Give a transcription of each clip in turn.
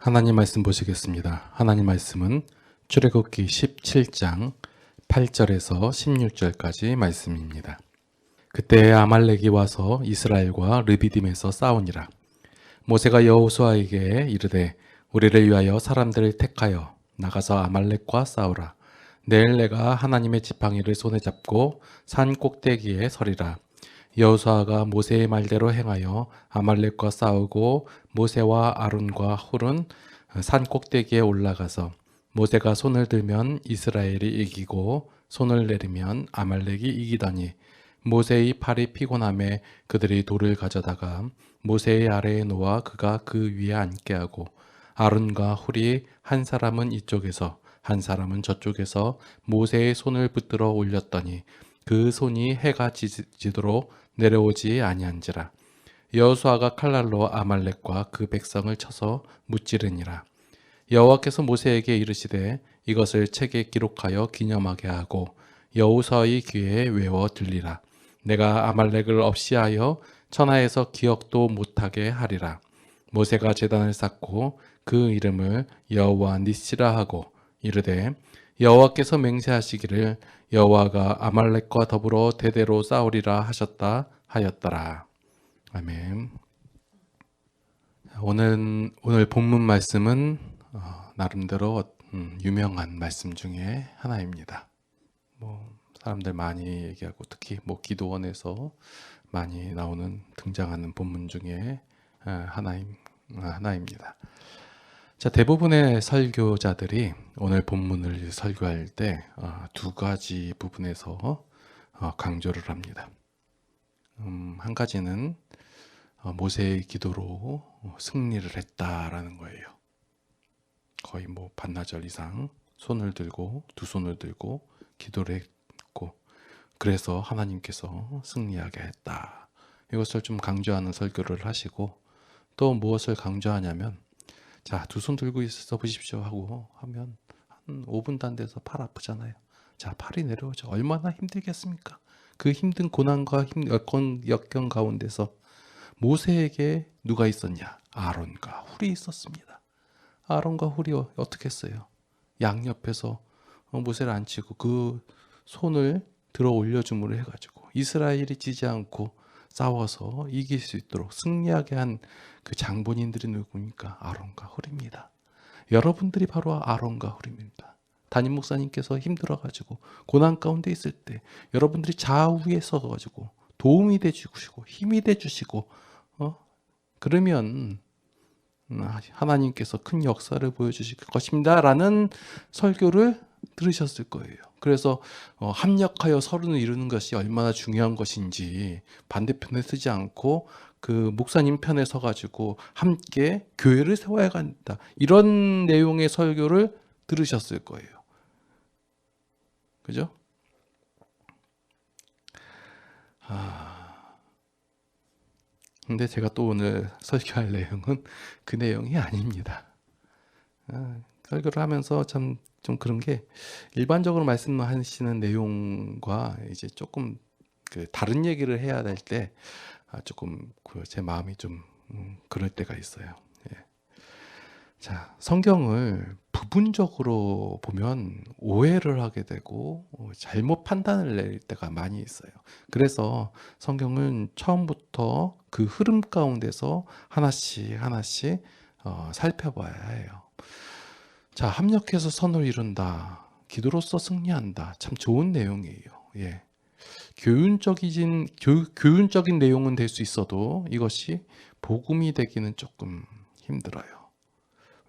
하나님 말씀 보시겠습니다. 하나님 말씀은 출애굽기 17장 8절에서 16절까지 말씀입니다. 그때 아말렉이 와서 이스라엘과 르비딤에서 싸우니라. 모세가 여호수아에게 이르되 우리를 위하여 사람들을 택하여 나가서 아말렉과 싸우라. 내일 내가 하나님의 지팡이를 손에 잡고 산 꼭대기에 서리라. 여호수아가 모세의 말대로 행하여 아말렉과 싸우고 모세와 아론과 훌은 산 꼭대기에 올라가서 모세가 손을 들면 이스라엘이 이기고 손을 내리면 아말렉이 이기더니 모세의 팔이 피곤함에 그들이 돌을 가져다가 모세의 아래에 놓아 그가 그 위에 앉게 하고 아론과 훌이 한 사람은 이쪽에서 한 사람은 저쪽에서 모세의 손을 붙들어 올렸더니 그 손이 해가 지도록 내려오지 아니한지라. 여호수아가 칼날로 아말렉과 그 백성을 쳐서 무찌르니라. 여호와께서 모세에게 이르시되 이것을 책에 기록하여 기념하게 하고 여호수아의 귀에 외워 들리라. 내가 아말렉을 없이하여 천하에서 기억도 못하게 하리라. 모세가 제단을 쌓고 그 이름을 여호와 니시라 하고 이르되 여호와께서 맹세하시기를 여호와가 아말렉과 더불어 대대로 싸우리라 하셨다 하였더라. 아멘. 오늘 본문 말씀은 나름대로 유명한 말씀 중에 하나입니다. 사람들 많이 얘기하고 특히 기도원에서 많이 나오는 등장하는 본문 중에 하나입니다. 자, 대부분의 설교자들이 오늘 본문을 설교할 때 두 가지 부분에서 강조를 합니다. 한 가지는 모세의 기도로 승리를 했다라는 거예요. 거의 반나절 이상 손을 들고 두 손을 들고 기도를 했고 그래서 하나님께서 승리하게 했다. 이것을 좀 강조하는 설교를 하시고 또 무엇을 강조하냐면 자, 두 손 들고 있어 보십시오 하고 하면 한 5분도 안 돼서 팔 아프잖아요. 자, 팔이 내려오죠. 얼마나 힘들겠습니까? 그 힘든 고난과 역경 가운데서 모세에게 누가 있었냐? 아론과 훌이 있었습니다. 아론과 훌이 어떻게 했어요? 양옆에서 모세를 앉히고 그 손을 들어 올려줌으로 해가지고 이스라엘이 지지 않고 싸워서 이길 수 있도록 승리하게 한 그 장본인들이 누구입니까? 아론과 훌입니다. 여러분들이 바로 아론과 훌입니다. 담임 목사님께서 힘들어가지고 고난 가운데 있을 때 여러분들이 좌우에 서가지고 도움이 돼주시고 힘이 돼주시고 그러면 하나님께서 큰 역사를 보여주실 것입니다 라는 설교를 들으셨을 거예요. 그래서 합력하여 서로를 이루는 것이 얼마나 중요한 것인지 반대편에 서지 않고 그 목사님 편에 서가지고 함께 교회를 세워야 한다. 이런 내용의 설교를 들으셨을 거예요. 그죠? 근데 제가 또 오늘 설교할 내용은 그 내용이 아닙니다. 설교를 하면서 좀 그런 게 일반적으로 말씀하시는 내용과 이제 조금 다른 얘기를 해야 될 때 조금 제 마음이 좀 그럴 때가 있어요. 예. 자, 성경을 부분적으로 보면 오해를 하게 되고 잘못 판단을 낼 때가 많이 있어요. 그래서 성경은 처음부터 그 흐름 가운데서 하나씩 살펴봐야 해요. 자, 합력해서 선을 이룬다. 기도로서 승리한다. 참 좋은 내용이에요. 예. 교훈적인 내용은 될 수 있어도 이것이 복음이 되기는 조금 힘들어요.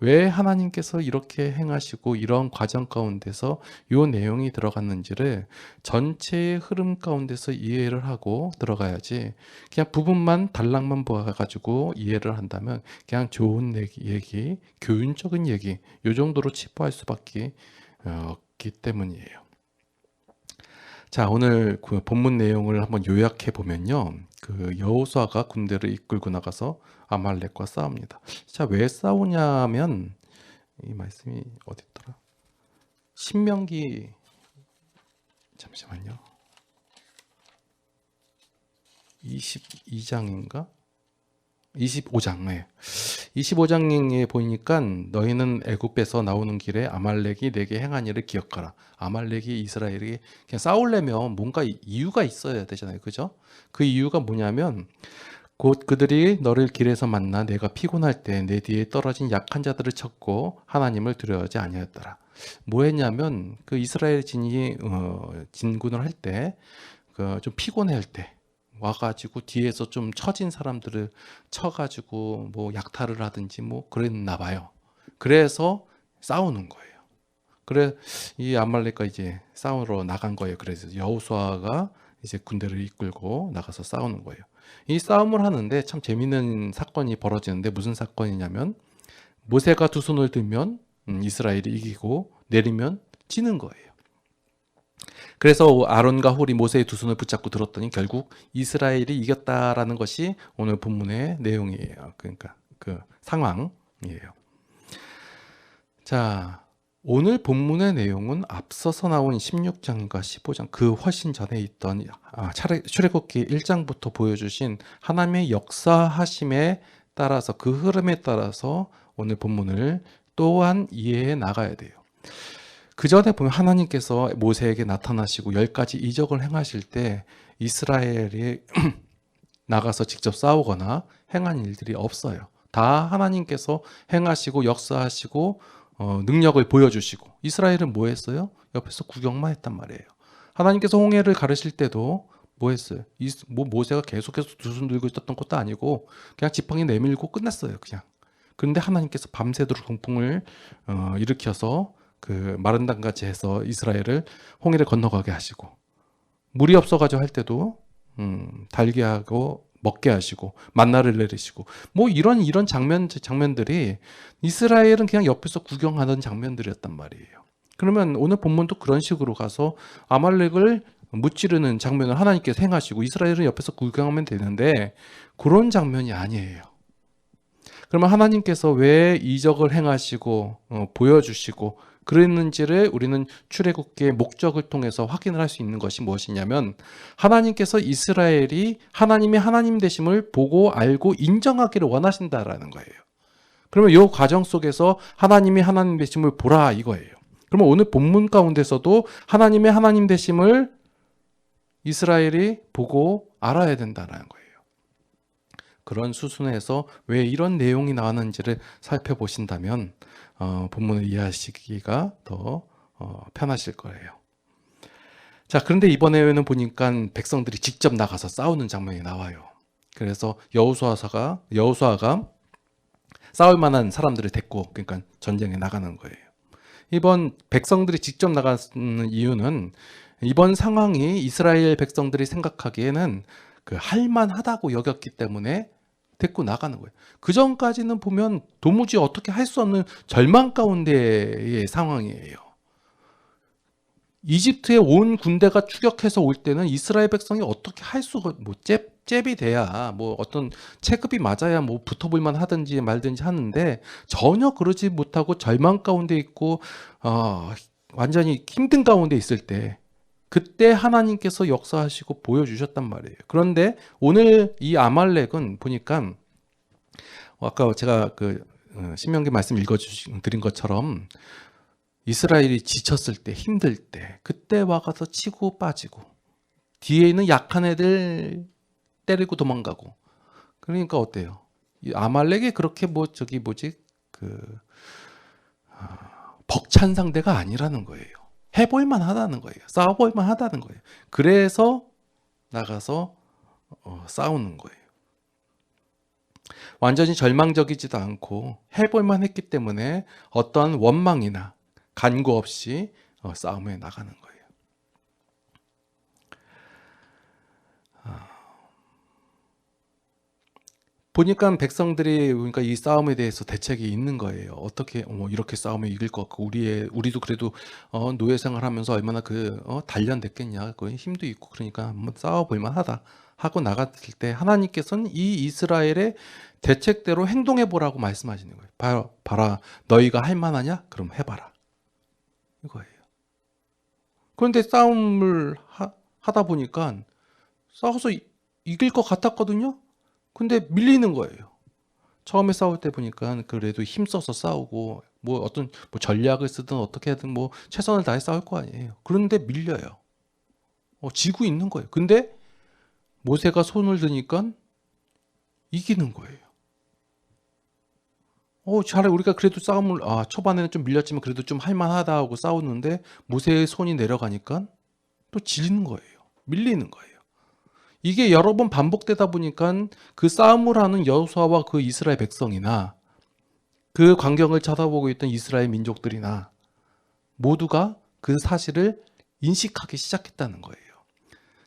왜 하나님께서 이렇게 행하시고 이런 과정 가운데서 이 내용이 들어갔는지를 전체의 흐름 가운데서 이해를 하고 들어가야지 그냥 부분만 단락만 보아가지고 이해를 한다면 그냥 좋은 얘기, 교훈적인 얘기 이 정도로 치부할 수밖에 없기 때문이에요. 자, 오늘 그 본문 내용을 한번 요약해 보면요. 그 여호수아가 군대를 이끌고 나가서 아말렉과 싸웁니다. 자, 왜 싸우냐면 이 말씀이 어디 있더라? 신명기 잠시만요. 22장인가? 25장에 25장에 보니까 너희는 애굽에서 나오는 길에 아말렉이 내게 행한 일을 기억하라. 아말렉이 이스라엘이 그냥 싸우려면 뭔가 이유가 있어야 되잖아요. 그죠? 그 이유가 뭐냐면 곧 그들이 너를 길에서 만나 내가 피곤할 때 내 뒤에 떨어진 약한 자들을 쳤고 하나님을 두려워하지 아니하였더라. 뭐 했냐면 그 이스라엘 진이 진군을 할 때 그 좀 피곤할 때 와가지고 뒤에서 좀 처진 사람들을 쳐가지고 뭐 약탈을 하든지 뭐 그랬나 봐요. 그래서 싸우는 거예요. 그래 이 아말렉과 이제 싸우러 나간 거예요. 그래서 여호수아가 이제 군대를 이끌고 나가서 싸우는 거예요. 이 싸움을 하는데 참 재밌는 사건이 벌어지는데 무슨 사건이냐면 모세가 두 손을 들면 이스라엘이 이기고 내리면 지는 거예요. 그래서 아론과 홀이 모세의 두 손을 붙잡고 들었더니 결국 이스라엘이 이겼다라는 것이 오늘 본문의 내용이에요. 그러니까 그 상황이에요. 자, 오늘 본문의 내용은 앞서서 나온 16장과 15장 그 훨씬 전에 있던 출애굽기 1장부터 보여주신 하나님의 역사하심에 따라서 그 흐름에 따라서 오늘 본문을 또한 이해해 나가야 돼요. 그 전에 보면 하나님께서 모세에게 나타나시고 10가지 이적을 행하실 때 이스라엘이 나가서 직접 싸우거나 행한 일들이 없어요. 다 하나님께서 행하시고 역사하시고 능력을 보여주시고 이스라엘은 뭐 했어요? 옆에서 구경만 했단 말이에요. 하나님께서 홍해를 가르실 때도 뭐 했어요? 뭐 모세가 계속해서 두 손 들고 있었던 것도 아니고 그냥 지팡이 내밀고 끝났어요. 그냥. 그런데 하나님께서 밤새도록 동풍을 일으켜서 그 마른 땅같이 해서 이스라엘을 홍해를 건너가게 하시고 물이 없어가지고 할 때도 달게 하고 먹게 하시고 만나를 내리시고 뭐 이런 장면들이 이스라엘은 그냥 옆에서 구경하던 장면들이었단 말이에요. 그러면 오늘 본문도 그런 식으로 가서 아말렉을 무찌르는 장면을 하나님께서 행하시고 이스라엘은 옆에서 구경하면 되는데 그런 장면이 아니에요. 그러면 하나님께서 왜 이적을 행하시고 보여주시고 그랬는지를 우리는 출애굽기의 목적을 통해서 확인을 할 수 있는 것이 무엇이냐면 하나님께서 이스라엘이 하나님의 하나님 되심을 보고 알고 인정하기를 원하신다라는 거예요. 그러면 이 과정 속에서 하나님이 하나님 되심을 보라 이거예요. 그러면 오늘 본문 가운데서도 하나님의 하나님 되심을 이스라엘이 보고 알아야 된다는 거예요. 그런 수순에서 왜 이런 내용이 나왔는지를 살펴보신다면 본문을 이해하시기가 더 편하실 거예요. 자, 그런데 이번에는 보니까 백성들이 직접 나가서 싸우는 장면이 나와요. 그래서 여호수아가 싸울 만한 사람들을 데리고 그러니까 전쟁에 나가는 거예요. 이번 백성들이 직접 나가는 이유는 이번 상황이 이스라엘 백성들이 생각하기에는 그 할만하다고 여겼기 때문에 데리고 나가는 거예요. 그 전까지는 보면 도무지 어떻게 할 수 없는 절망 가운데의 상황이에요. 이집트에 온 군대가 추격해서 올 때는 이스라엘 백성이 어떻게 할 수가 뭐 잽이 돼야 뭐 어떤 체급이 맞아야 뭐 붙어볼만 하든지 말든지 하는데 전혀 그러지 못하고 절망 가운데 있고 완전히 힘든 가운데 있을 때 그때 하나님께서 역사하시고 보여주셨단 말이에요. 그런데 오늘 이 아말렉은 보니까 아까 제가 그 신명기 말씀 읽어드린 것처럼 이스라엘이 지쳤을 때 힘들 때 그때 와가서 치고 빠지고 뒤에 있는 약한 애들 때리고 도망가고 그러니까 어때요? 이 아말렉이 그렇게 벅찬 상대가 아니라는 거예요. 해볼만 하다는 거예요. 싸워볼만 하다는 거예요. 그래서 나가서 싸우는 거예요. 완전히 절망적이지도 않고 해볼만 했기 때문에 어떠한 원망이나 간구 없이 싸움에 나가는 거예요. 보니까 백성들이 그러니까 이 싸움에 대해서 대책이 있는 거예요. 어떻게 이렇게 싸우면 이길 것 같고 우리도 그래도 노예 생활하면서 얼마나 단련됐겠냐. 그 힘도 있고 그러니까 한번 싸워볼 만하다 하고 나갔을 때 하나님께서는 이 이스라엘의 대책대로 행동해 보라고 말씀하시는 거예요. 봐라, 너희가 할 만하냐? 그럼 해봐라. 이거예요. 그런데 싸움을 하다 보니까 싸워서 이길 것 같았거든요. 근데 밀리는 거예요. 처음에 싸울 때 보니까 그래도 힘써서 싸우고 뭐 어떤 뭐 전략을 쓰든 어떻게 하든 뭐 최선을 다해 싸울 거 아니에요. 그런데 밀려요. 지고 있는 거예요. 근데 모세가 손을 드니까 이기는 거예요. 차라리 우리가 그래도 싸움을, 초반에는 좀 밀렸지만 그래도 좀 할만하다 하고 싸웠는데 모세의 손이 내려가니까 또 질리는 거예요. 밀리는 거예요. 이게 여러 번 반복되다 보니까 그 싸움을 하는 여호수아와 그 이스라엘 백성이나 그 광경을 쳐다보고 있던 이스라엘 민족들이나 모두가 그 사실을 인식하기 시작했다는 거예요.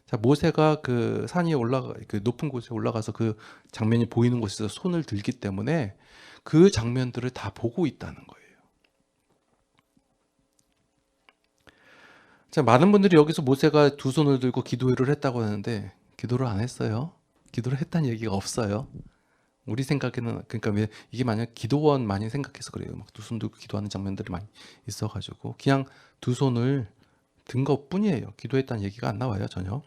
자, 모세가 그 산에 그 높은 곳에 올라가서 그 장면이 보이는 곳에서 손을 들기 때문에 그 장면들을 다 보고 있다는 거예요. 자, 많은 분들이 여기서 모세가 두 손을 들고 기도를 했다고 하는데 기도를 안 했어요. 기도를 했다는 얘기가 없어요. 우리 생각에는, 그러니까 이게 만약 기도원 많이 생각해서 그래요. 막 두 손 들고 기도하는 장면들이 많이 있어가지고 그냥 두 손을 든 것뿐이에요. 기도했다는 얘기가 안 나와요, 전혀.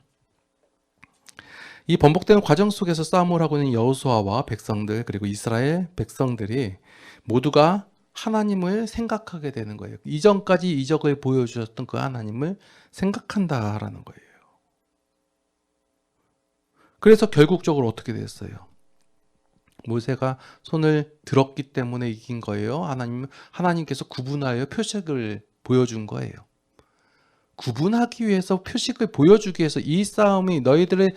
이 번복되는 과정 속에서 싸움을 하고 있는 여호수아와 백성들, 그리고 이스라엘 백성들이 모두가 하나님을 생각하게 되는 거예요. 이전까지 이적을 보여주셨던 그 하나님을 생각한다라는 거예요. 그래서 결국적으로 어떻게 됐어요? 모세가 손을 들었기 때문에 이긴 거예요. 하나님께서 구분하여 표식을 보여준 거예요. 구분하기 위해서, 표식을 보여주기 위해서 이 싸움이 너희들의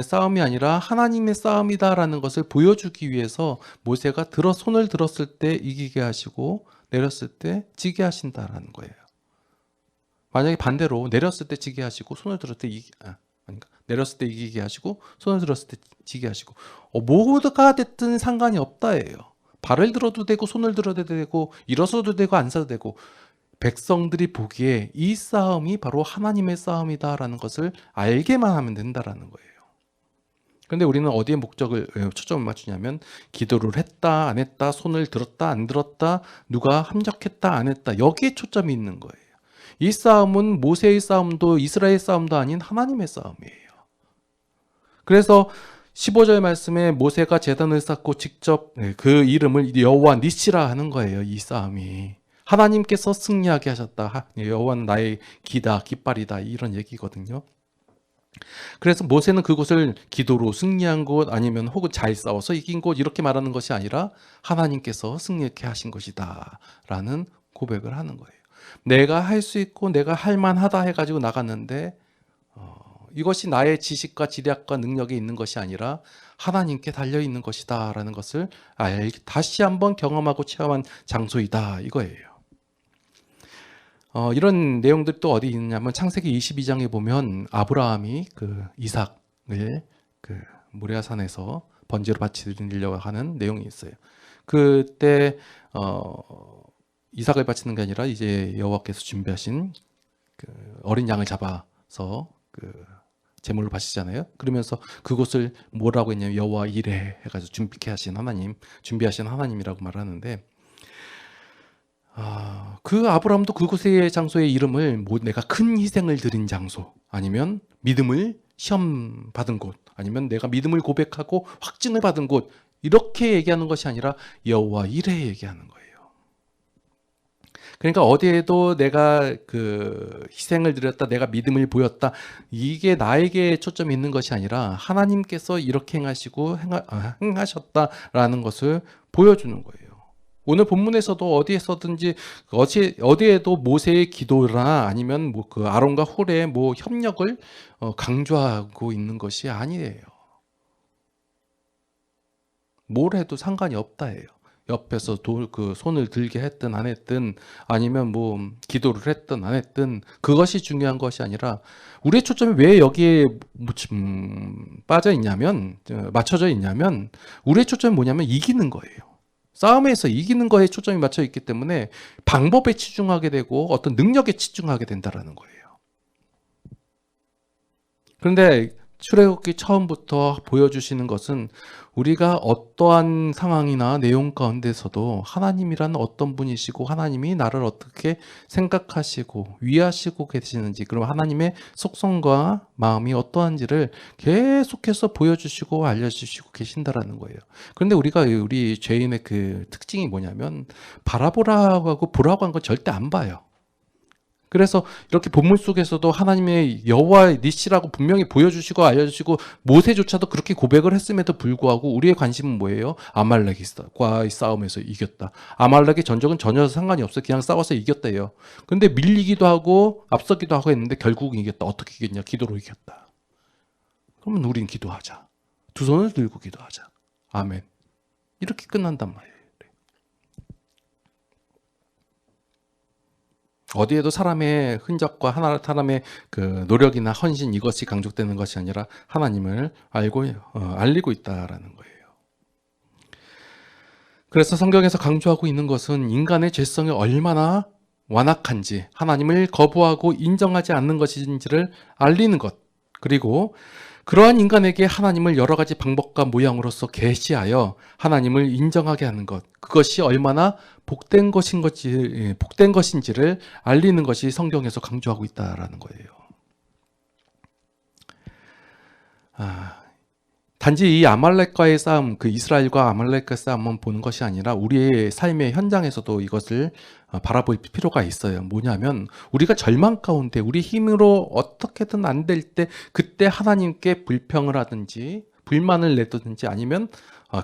싸움이 아니라 하나님의 싸움이다라는 것을 보여주기 위해서 모세가 손을 들었을 때 이기게 하시고 내렸을 때 지게 하신다라는 거예요. 만약에 반대로 내렸을 때 지게 하시고 손을 들었을 때 내렸을 때 이기게 하시고 손을 들었을 때 지게 하시고 뭐가 됐든 상관이 없다예요. 발을 들어도 되고 손을 들어도 되고 일어서도 되고 앉아도 되고 백성들이 보기에 이 싸움이 바로 하나님의 싸움이다라는 것을 알게만 하면 된다라는 거예요. 그런데 우리는 어디에 초점을 맞추냐면 기도를 했다 안 했다, 손을 들었다 안 들었다, 누가 함적했다 안 했다, 여기에 초점이 있는 거예요. 이 싸움은 모세의 싸움도 이스라엘 싸움도 아닌 하나님의 싸움이에요. 그래서 15절 말씀에 모세가 제단을 쌓고 직접 그 이름을 여호와 니시라 하는 거예요. 이 싸움이 하나님께서 승리하게 하셨다. 여호와는 나의 기다, 깃발이다, 이런 얘기거든요. 그래서 모세는 그곳을 기도로 승리한 곳 아니면 혹은 잘 싸워서 이긴 곳 이렇게 말하는 것이 아니라 하나님께서 승리케 하신 것이다 라는 고백을 하는 거예요. 내가 할 수 있고 내가 할 만하다 해가지고 나갔는데 이것이 나의 지식과 지략과 능력에 있는 것이 아니라 하나님께 달려있는 것이다 라는 것을 다시 한번 경험하고 체험한 장소이다 이거예요. 이런 내용들이 또 어디 있냐면 창세기 22장에 보면 아브라함이 그 이삭을 그 모리아산에서 번제로 바치려고 하는 내용이 있어요. 그때 이삭을 바치는 게 아니라 이제 여호와께서 준비하신 그 어린 양을 잡아서 그 제물로 바치잖아요. 그러면서 그곳을 뭐라고 했냐면 여호와 이레 해가지고 준비하신 하나님이라고 말하는데 그 아브라함도 그곳의 장소의 이름을 내가 큰 희생을 드린 장소 아니면 믿음을 시험 받은 곳 아니면 내가 믿음을 고백하고 확증을 받은 곳 이렇게 얘기하는 것이 아니라 여호와 이레 얘기하는 거예요. 그러니까 어디에도 내가 그 희생을 드렸다, 내가 믿음을 보였다, 이게 나에게 초점이 있는 것이 아니라 하나님께서 이렇게 행하셨다라는 것을 보여주는 거예요. 오늘 본문에서도 어디에도 모세의 기도나 아니면 뭐 그 아론과 홀의 뭐 협력을 강조하고 있는 것이 아니에요. 뭘 해도 상관이 없다예요. 옆에서 그 손을 들게 했든 안 했든 아니면 뭐 기도를 했든 안 했든 그것이 중요한 것이 아니라 우리의 초점이 왜 여기에 맞춰져 있냐면 우리의 초점이 뭐냐면 이기는 거예요. 싸움에서 이기는 거에 초점이 맞춰 있기 때문에 방법에 치중하게 되고 어떤 능력에 치중하게 된다라는 거예요. 그런데 출애굽기 처음부터 보여주시는 것은 우리가 어떠한 상황이나 내용 가운데서도 하나님이란 어떤 분이시고 하나님이 나를 어떻게 생각하시고 위하시고 계시는지, 그럼 하나님의 속성과 마음이 어떠한지를 계속해서 보여주시고 알려주시고 계신다라는 거예요. 그런데 우리 죄인의 그 특징이 뭐냐면 바라보라고 하고 보라고 한 건 절대 안 봐요. 그래서 이렇게 본문 속에서도 하나님의 여호와 니시라고 분명히 보여주시고 알려주시고 모세조차도 그렇게 고백을 했음에도 불구하고 우리의 관심은 뭐예요? 아말렉과의 싸움에서 이겼다. 아말렉의 전적은 전혀 상관이 없어요. 그냥 싸워서 이겼대요. 근데 밀리기도 하고 앞서기도 하고 했는데 결국은 이겼다. 어떻게 이겼냐? 기도로 이겼다. 그러면 우린 기도하자. 두 손을 들고 기도하자. 아멘. 이렇게 끝난단 말이에요. 어디에도 사람의 흔적과 사람의 그 노력이나 헌신 이것이 강조되는 것이 아니라 하나님을 알리고 있다라는 거예요. 그래서 성경에서 강조하고 있는 것은 인간의 죄성이 얼마나 완악한지, 하나님을 거부하고 인정하지 않는 것인지를 알리는 것, 그리고 그러한 인간에게 하나님을 여러 가지 방법과 모양으로서 계시하여 하나님을 인정하게 하는 것, 그것이 얼마나 복된 것인지를 알리는 것이 성경에서 강조하고 있다라는 거예요. 단지 이 아말렉과의 싸움, 그 이스라엘과 아말렉과의 싸움만 보는 것이 아니라 우리의 삶의 현장에서도 이것을 바라볼 필요가 있어요. 뭐냐면 우리가 절망 가운데 우리 힘으로 어떻게든 안 될 때, 그때 하나님께 불평을 하든지 불만을 내든지 아니면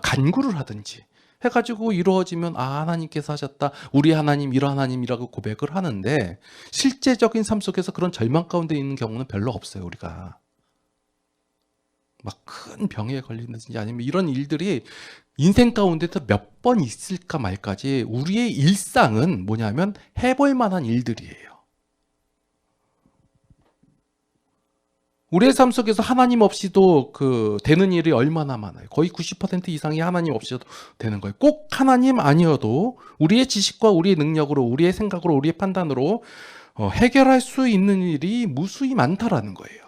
간구를 하든지 해가지고 이루어지면 하나님께서 하셨다, 우리 하나님 이런 하나님이라고 고백을 하는데, 실제적인 삶 속에서 그런 절망 가운데 있는 경우는 별로 없어요. 우리가 막 큰 병에 걸리든지 아니면 이런 일들이 인생 가운데서 몇 번 있을까 말까지 우리의 일상은 뭐냐면 해볼 만한 일들이에요. 우리의 삶 속에서 하나님 없이도 되는 일이 얼마나 많아요. 거의 90% 이상이 하나님 없이도 되는 거예요. 꼭 하나님 아니어도 우리의 지식과 우리의 능력으로, 우리의 생각으로, 우리의 판단으로 해결할 수 있는 일이 무수히 많다라는 거예요.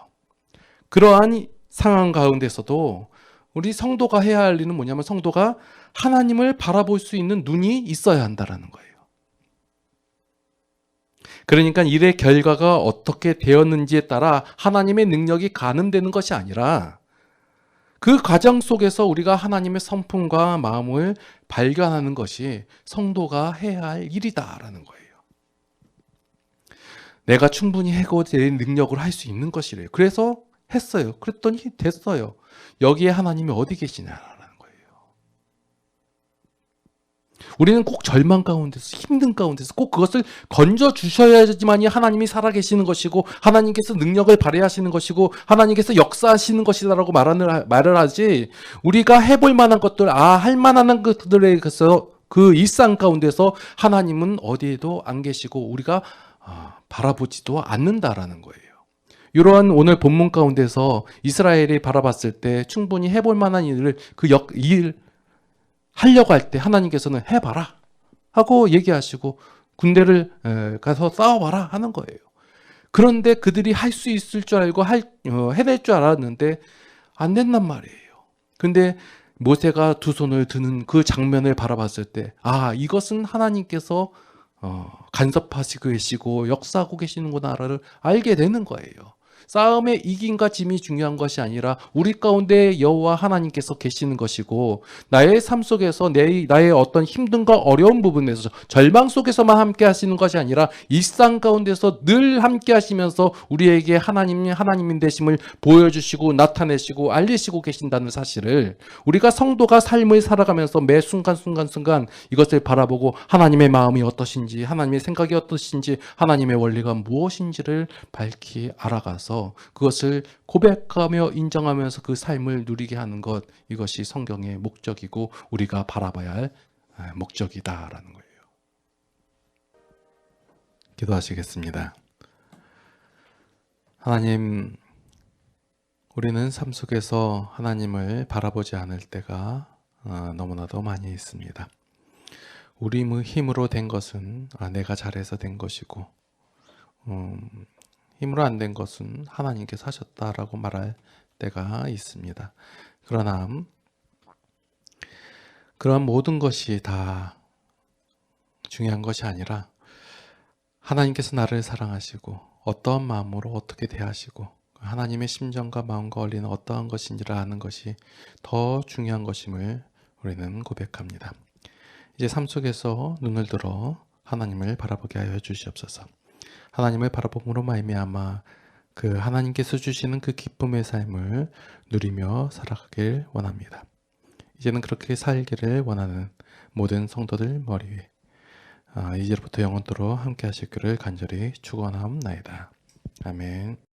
그러한 상황 가운데서도 우리 성도가 해야 할 일은 뭐냐면, 성도가 하나님을 바라볼 수 있는 눈이 있어야 한다라는 거예요. 그러니까 일의 결과가 어떻게 되었는지에 따라 하나님의 능력이 가늠되는 것이 아니라 그 과정 속에서 우리가 하나님의 성품과 마음을 발견하는 것이 성도가 해야 할 일이다라는 거예요. 내가 충분히 해고될 능력을 할 수 있는 것이래요. 그래서 했어요. 그랬더니 됐어요. 여기에 하나님이 어디 계시냐라는 거예요. 우리는 꼭 절망 가운데서, 힘든 가운데서 꼭 그것을 건져 주셔야지만이 하나님이 살아계시는 것이고 하나님께서 능력을 발휘하시는 것이고 하나님께서 역사하시는 것이다라고 말을 하지, 우리가 해볼 만한 것들, 할 만한 것들에 그 일상 가운데서 하나님은 어디에도 안 계시고 우리가 바라보지도 않는다라는 거예요. 이러한 오늘 본문 가운데서 이스라엘이 바라봤을 때 충분히 해볼 만한 일을 일 하려고 할 때 하나님께서는 해봐라 하고 얘기하시고 군대를 가서 싸워봐라 하는 거예요. 그런데 그들이 할 수 있을 줄 알고 해낼 줄 알았는데 안 된단 말이에요. 근데 모세가 두 손을 드는 그 장면을 바라봤을 때 이것은 하나님께서 간섭하시고 계시고 역사하고 계시는구나를 알게 되는 거예요. 싸움에 이김과 짐이 중요한 것이 아니라 우리 가운데 여호와 하나님께서 계시는 것이고, 나의 삶 속에서 나의 어떤 힘든과 어려운 부분에서 절망 속에서만 함께 하시는 것이 아니라 일상 가운데서 늘 함께 하시면서 우리에게 하나님인 되심을 보여주시고 나타내시고 알리시고 계신다는 사실을, 우리가 성도가 삶을 살아가면서 매 순간순간 이것을 바라보고 하나님의 마음이 어떠신지, 하나님의 생각이 어떠신지, 하나님의 원리가 무엇인지를 밝히 알아가서 그것을 고백하며 인정하면서 그 삶을 누리게 하는 것, 이것이 성경의 목적이고 우리가 바라봐야 할 목적이다라는 거예요. 기도하시겠습니다. 하나님, 우리는 삶 속에서 하나님을 바라보지 않을 때가 너무나도 많이 있습니다. 우리 힘으로 된 것은 내가 잘해서 된 것이고, 힘으로 안 된 것은 하나님께서 하셨다라고 말할 때가 있습니다. 그러나 그런 모든 것이 다 중요한 것이 아니라 하나님께서 나를 사랑하시고 어떠한 마음으로 어떻게 대하시고 하나님의 심정과 마음과 원리는 어떠한 것인지를 아는 것이 더 중요한 것임을 우리는 고백합니다. 이제 삶 속에서 눈을 들어 하나님을 바라보게 하여 주시옵소서. 하나님을 바라봄으로 말미암아 그 하나님께서 주시는 그 기쁨의 삶을 누리며 살아가길 원합니다. 이제는 그렇게 살기를 원하는 모든 성도들 머리 위에 이제부터 영원토록 함께 하실 것을 간절히 축원하옵나이다. 아멘.